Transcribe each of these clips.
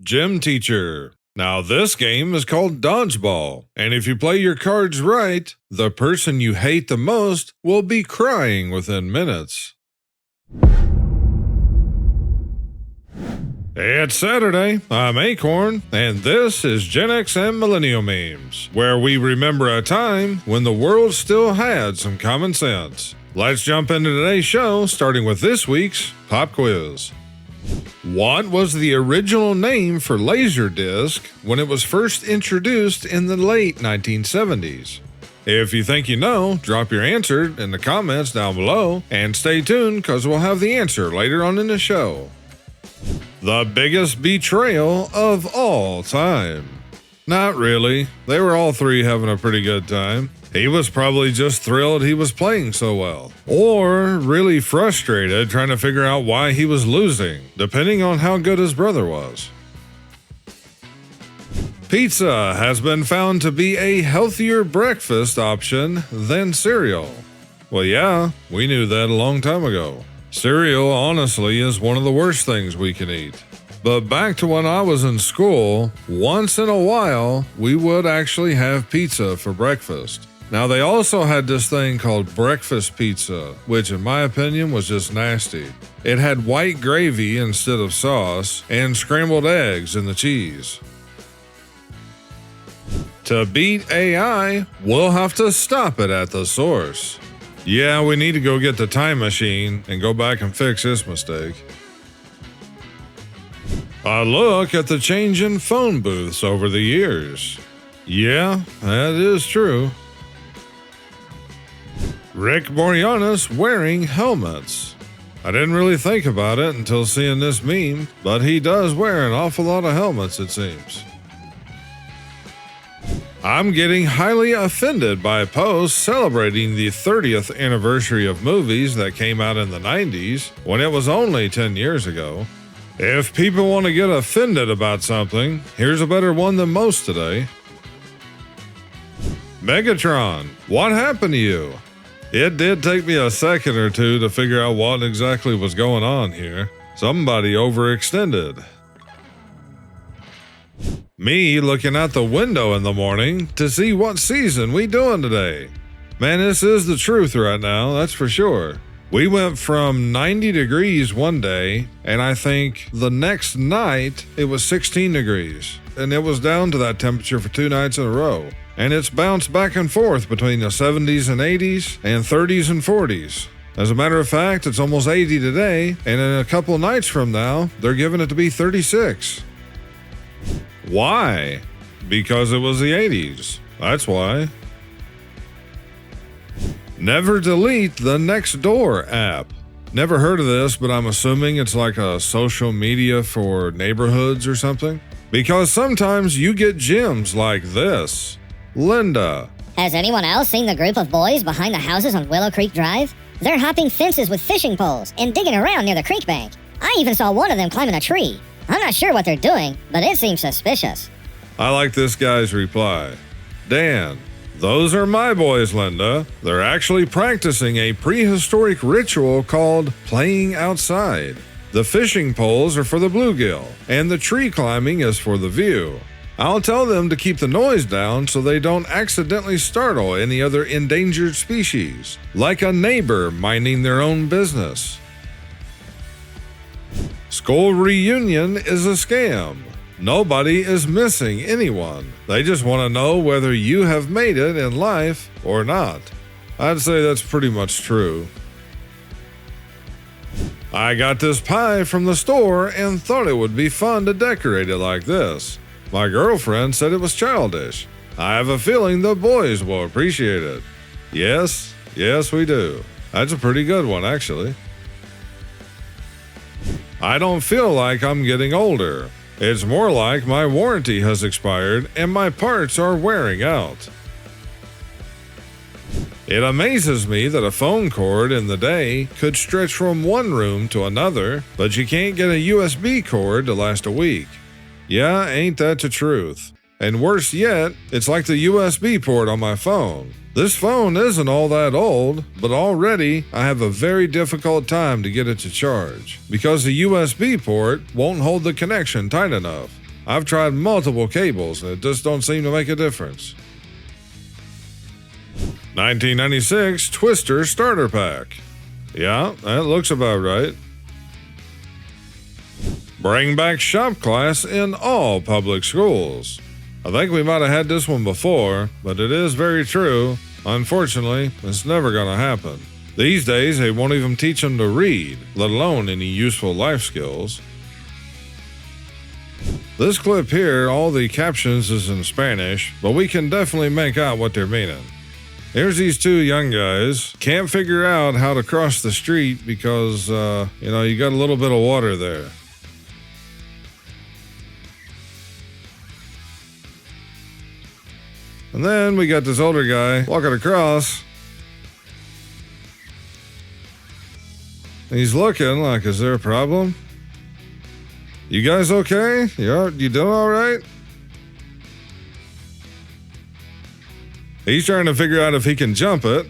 Gym teacher. Now this game is called dodgeball, and if you play your cards right, the person you hate the most will be crying within minutes. It's Saturday, I'm Akorn, and this is Gen X and Millennial Memes, where we remember a time when the world still had some common sense. Let's jump into today's show, starting with this week's pop quiz. What was the original name for Laserdisc when it was first introduced in the late 1970s? If you think you know, drop your answer in the comments down below, and stay tuned because we'll have the answer later on in the show. The biggest betrayal of all time. Not really. They were all three having a pretty good time. He was probably just thrilled he was playing so well, or really frustrated trying to figure out why he was losing, depending on how good his brother was. Pizza has been found to be a healthier breakfast option than cereal. Well, yeah, we knew that a long time ago. Cereal, honestly, is one of the worst things we can eat. But back to when I was in school, once in a while, we would actually have pizza for breakfast. Now, they also had this thing called breakfast pizza, which in my opinion was just nasty. It had white gravy instead of sauce and scrambled eggs in the cheese. To beat AI, we'll have to stop it at the source. Yeah, we need to go get the time machine and go back and fix this mistake. A look at the change in phone booths over the years. Yeah, that is true. Rick Moranis wearing helmets. I didn't really think about it until seeing this meme, but he does wear an awful lot of helmets, it seems. I'm getting highly offended by posts celebrating the 30th anniversary of movies that came out in the 90s when it was only 10 years ago. If people want to get offended about something, here's a better one than most today. Megatron, what happened to you? It did take me a second or two to figure out what exactly was going on here. Somebody overextended. Me looking out the window in the morning to see what season we doing today. Man, this is the truth right now, that's for sure. We went from 90 degrees one day, and I think the next night it was 16 degrees. And it was down to that temperature for 2 nights in a row. And it's bounced back and forth between the 70s and 80s and 30s and 40s. As a matter of fact, it's almost 80 today, and in a couple nights from now, they're giving it to be 36. Why? Because it was the 80s. That's why. Never delete the Nextdoor app. Never heard of this, but I'm assuming it's like a social media for neighborhoods or something. Because sometimes you get gems like this. Linda. Has anyone else seen the group of boys behind the houses on Willow Creek Drive? They're hopping fences with fishing poles and digging around near the creek bank. I even saw one of them climbing a tree. I'm not sure what they're doing, but it seems suspicious. I like this guy's reply. Dan. Those are my boys, Linda. They're actually practicing a prehistoric ritual called playing outside. The fishing poles are for the bluegill, and the tree climbing is for the view. I'll tell them to keep the noise down so they don't accidentally startle any other endangered species, like a neighbor minding their own business. School reunion is a scam. Nobody is missing anyone. They just want to know whether you have made it in life or not. I'd say that's pretty much true. I got this pie from the store and thought it would be fun to decorate it like this. My girlfriend said it was childish. I have a feeling the boys will appreciate it. Yes, we do. That's a pretty good one, actually. I don't feel like I'm getting older. It's more like my warranty has expired and my parts are wearing out. It amazes me that a phone cord in the day could stretch from one room to another, but you can't get a USB cord to last a week. Yeah, ain't that the truth? And worse yet, it's like the USB port on my phone. This phone isn't all that old, but already I have a very difficult time to get it to charge because the USB port won't hold the connection tight enough. I've tried multiple cables and it just don't seem to make a difference. 1996 Twister Starter Pack. Yeah, that looks about right. Bring back shop class in all public schools. I think we might have had this one before, but it is very true. Unfortunately, it's never going to happen. These days, they won't even teach them to read, let alone any useful life skills. This clip here, all the captions is in Spanish, but we can definitely make out what they're meaning. Here's these two young guys. Can't figure out how to cross the street because, you got a little bit of water there. And then we got this older guy walking across. He's looking like, is there a problem? You guys okay? You doing all right? He's trying to figure out if he can jump it.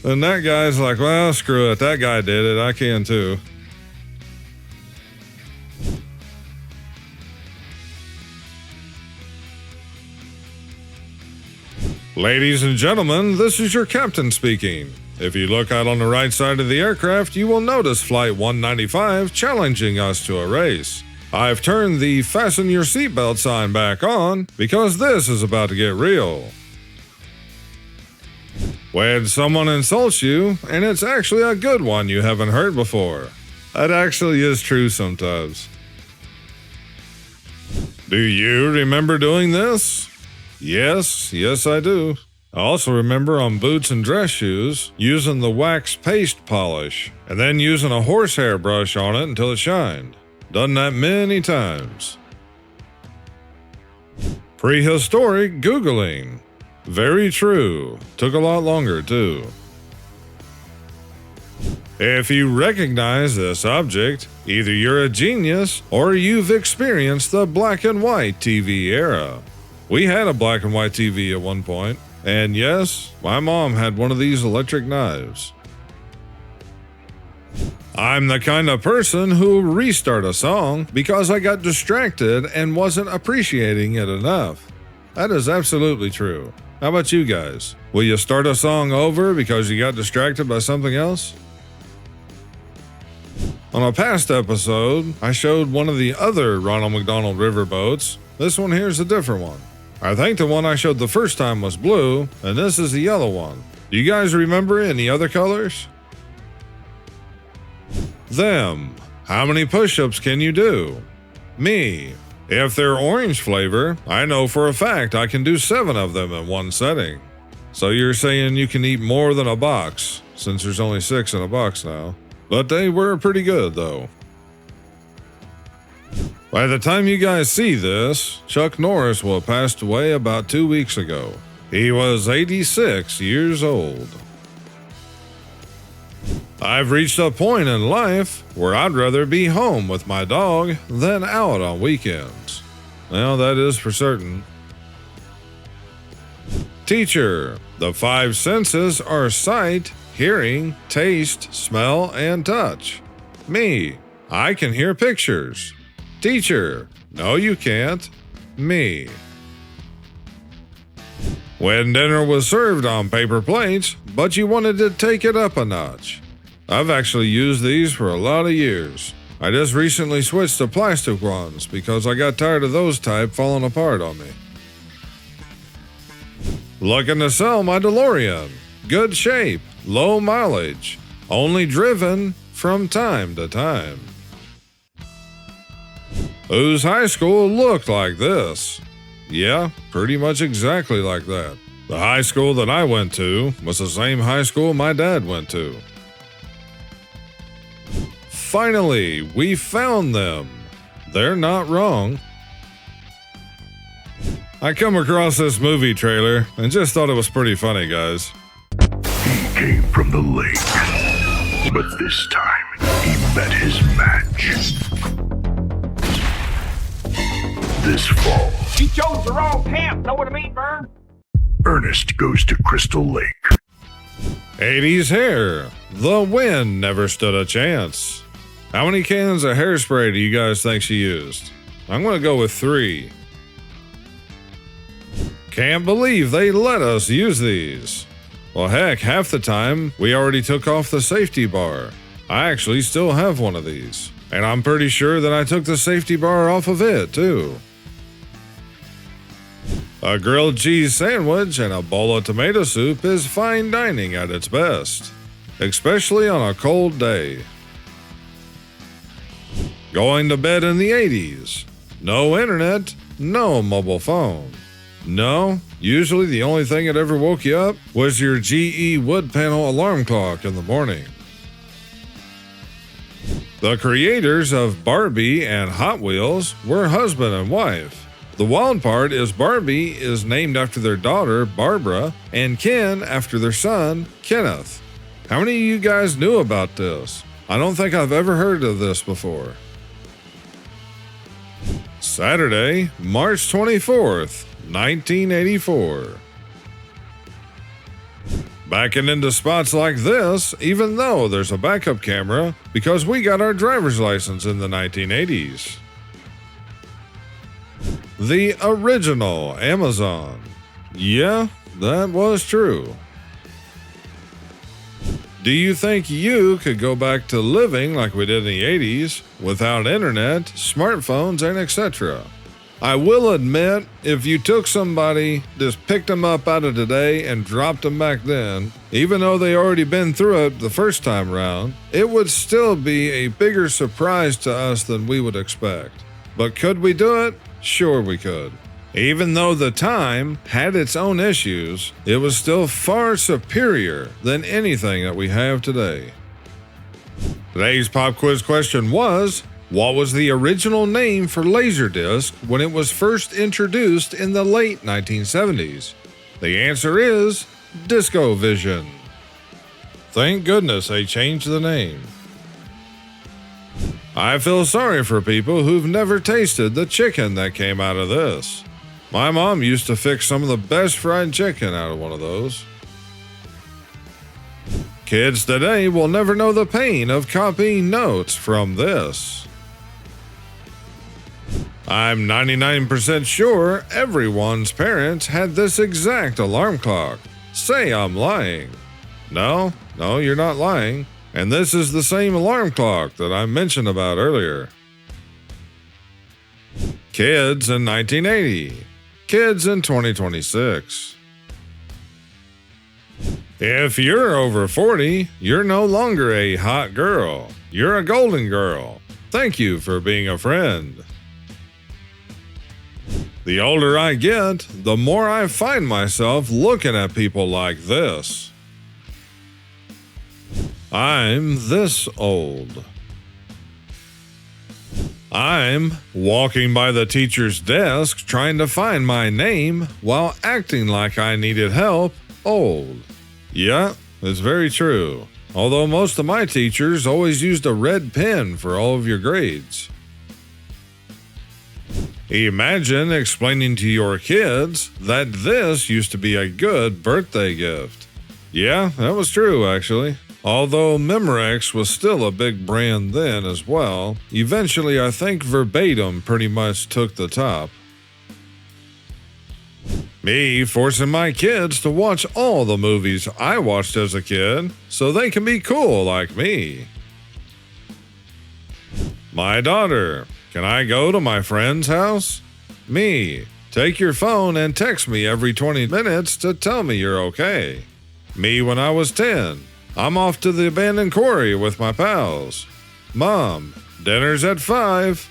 And that guy's like, well, screw it. That guy did it. I can too. Ladies and gentlemen, this is your captain speaking. If you look out on the right side of the aircraft, you will notice Flight 195 challenging us to a race. I've turned the fasten your seatbelt sign back on because this is about to get real. When someone insults you, and it's actually a good one you haven't heard before. That actually is true sometimes. Do you remember doing this? Yes, I do. I also remember on boots and dress shoes, using the wax paste polish, and then using a horsehair brush on it until it shined. Done that many times. Prehistoric Googling. Very true. Took a lot longer, too. If you recognize this object, either you're a genius or you've experienced the black and white TV era. We had a black and white TV at one point. And yes, my mom had one of these electric knives. I'm the kind of person who will restart a song because I got distracted and wasn't appreciating it enough. That is absolutely true. How about you guys? Will you start a song over because you got distracted by something else? On a past episode, I showed one of the other Ronald McDonald riverboats. This one here is a different one. I think the one I showed the first time was blue, and this is the yellow one. Do you guys remember any other colors? Them. How many push-ups can you do? Me. If they're orange flavor, I know for a fact I can do 7 of them in one setting. So you're saying you can eat more than a box, since there's only 6 in a box now. But they were pretty good, though. By the time you guys see this, Chuck Norris will have passed away about 2 weeks ago. He was 86 years old. I've reached a point in life where I'd rather be home with my dog than out on weekends. Well, that is for certain. Teacher. The 5 senses are sight, hearing, taste, smell, and touch. Me. I can hear pictures. Teacher. No, you can't. Me. When dinner was served on paper plates, but you wanted to take it up a notch. I've actually used these for a lot of years. I just recently switched to plastic ones because I got tired of those type falling apart on me. Looking to sell my DeLorean. Good shape, low mileage, only driven from time to time. Whose high school looked like this? Yeah, pretty much exactly like that. The high school that I went to was the same high school my dad went to. Finally, we found them. They're not wrong. I come across this movie trailer and just thought it was pretty funny, guys. He came from the lake, but this time he met his match. This fall, You chose the wrong camp, know what I mean, Vern? Ernest Goes to Crystal Lake. 80s hair. The wind never stood a chance. How many cans of hairspray do you guys think she used? I'm going to go with 3. Can't believe they let us use these. Well, heck, half the time we already took off the safety bar. I actually still have one of these. And I'm pretty sure that I took the safety bar off of it, too. A grilled cheese sandwich and a bowl of tomato soup is fine dining at its best, especially on a cold day. Going to bed in the 80s. No internet, no mobile phone. No, usually the only thing that ever woke you up was your GE wood panel alarm clock in the morning. The creators of Barbie and Hot Wheels were husband and wife. The wild part is Barbie is named after their daughter, Barbara, and Ken after their son, Kenneth. How many of you guys knew about this? I don't think I've ever heard of this before. Saturday, March 24th, 1984. Backing into spots like this, even though there's a backup camera, because we got our driver's license in the 1980s. The original Amazon. Yeah, that was true. Do you think you could go back to living like we did in the 80s without internet, smartphones, and etc.? I will admit, if you took somebody, just picked them up out of today and dropped them back then, even though they already been through it the first time around, it would still be a bigger surprise to us than we would expect. But could we do it? Sure we could. Even though the time had its own issues, it was still far superior than anything that we have today. Today's pop quiz question was, what was the original name for Laserdisc when it was first introduced in the late 1970s? The answer is DiscoVision. Thank goodness they changed the name. I feel sorry for people who've never tasted the chicken that came out of this. My mom used to fix some of the best fried chicken out of one of those. Kids today will never know the pain of copying notes from this. I'm 99% sure everyone's parents had this exact alarm clock. Say I'm lying. No, you're not lying. And this is the same alarm clock that I mentioned about earlier. Kids in 1980. Kids in 2026. If you're over 40, you're no longer a hot girl. You're a golden girl. Thank you for being a friend. The older I get, the more I find myself looking at people like this. I'm this old. I'm walking by the teacher's desk trying to find my name while acting like I needed help, old. Yeah, it's very true. Although most of my teachers always used a red pen for all of your grades. Imagine explaining to your kids that this used to be a good birthday gift. Yeah, that was true actually. Although Memorex was still a big brand then as well, eventually I think Verbatim pretty much took the top. Me forcing my kids to watch all the movies I watched as a kid so they can be cool like me. My daughter, can I go to my friend's house? Me, take your phone and text me every 20 minutes to tell me you're okay. Me when I was 10. I'm off to the abandoned quarry with my pals. Mom, dinner's at 5.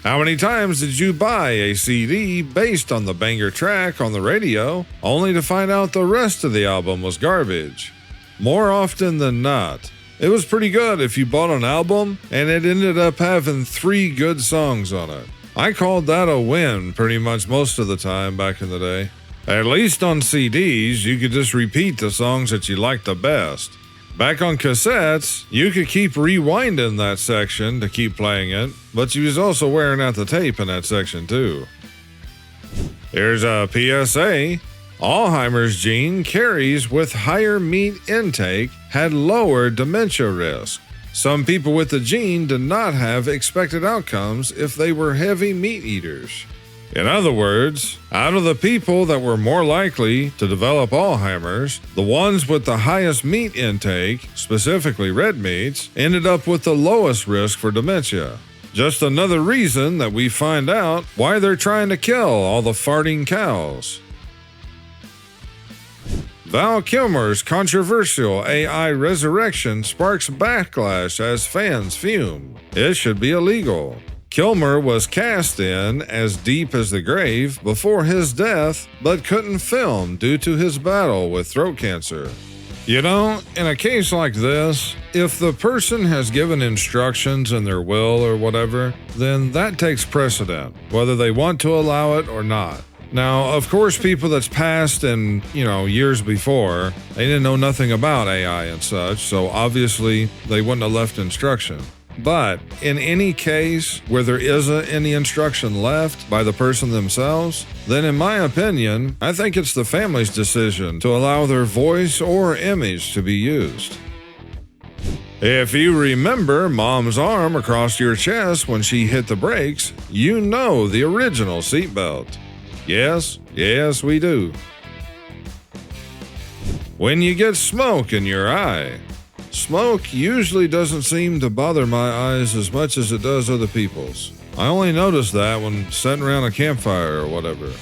How many times did you buy a CD based on the banger track on the radio, only to find out the rest of the album was garbage? More often than not. It was pretty good if you bought an album and it ended up having 3 good songs on it. I called that a win pretty much most of the time back in the day. At least on CDs, you could just repeat the songs that you liked the best. Back on cassettes, you could keep rewinding that section to keep playing it, but you was also wearing out the tape in that section too. Here's a PSA. Alzheimer's gene carries with higher meat intake had lower dementia risk. Some people with the gene did not have expected outcomes if they were heavy meat eaters. In other words, out of the people that were more likely to develop Alzheimer's, the ones with the highest meat intake, specifically red meats, ended up with the lowest risk for dementia. Just another reason that we find out why they're trying to kill all the farting cows. Val Kilmer's controversial AI resurrection sparks backlash as fans fume. It should be illegal. Kilmer was cast in As Deep as the Grave before his death, but couldn't film due to his battle with throat cancer. You know, in a case like this, if the person has given instructions in their will or whatever, then that takes precedent, whether they want to allow it or not. Now, of course, people that's passed in, years before, they didn't know nothing about AI and such, so obviously they wouldn't have left instruction. But in any case where there isn't any instruction left by the person themselves, then in my opinion, I think it's the family's decision to allow their voice or image to be used. If you remember Mom's arm across your chest when she hit the brakes, you know the original seatbelt. Yes, we do. When you get smoke in your eye. Smoke usually doesn't seem to bother my eyes as much as it does other people's. I only notice that when sitting around a campfire or whatever.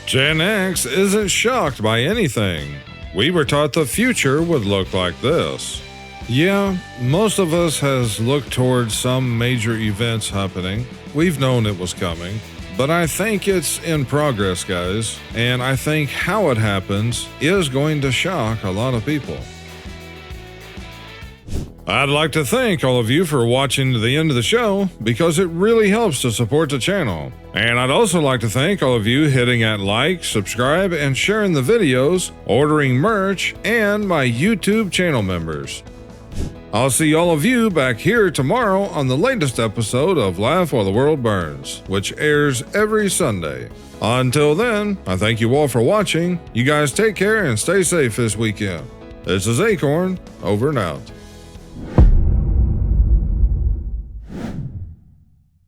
Gen X isn't shocked by anything. We were taught the future would look like this. Yeah, most of us has looked towards some major events happening. We've known it was coming. But I think it's in progress, guys, and I think how it happens is going to shock a lot of people. I'd like to thank all of you for watching to the end of the show because it really helps to support the channel. And I'd also like to thank all of you hitting that like, subscribe, and sharing the videos, ordering merch, and my YouTube channel members. I'll see all of you back here tomorrow on the latest episode of Laugh While the World Burns, which airs every Sunday. Until then, I thank you all for watching. You guys take care and stay safe this weekend. This is Akorn, over and out.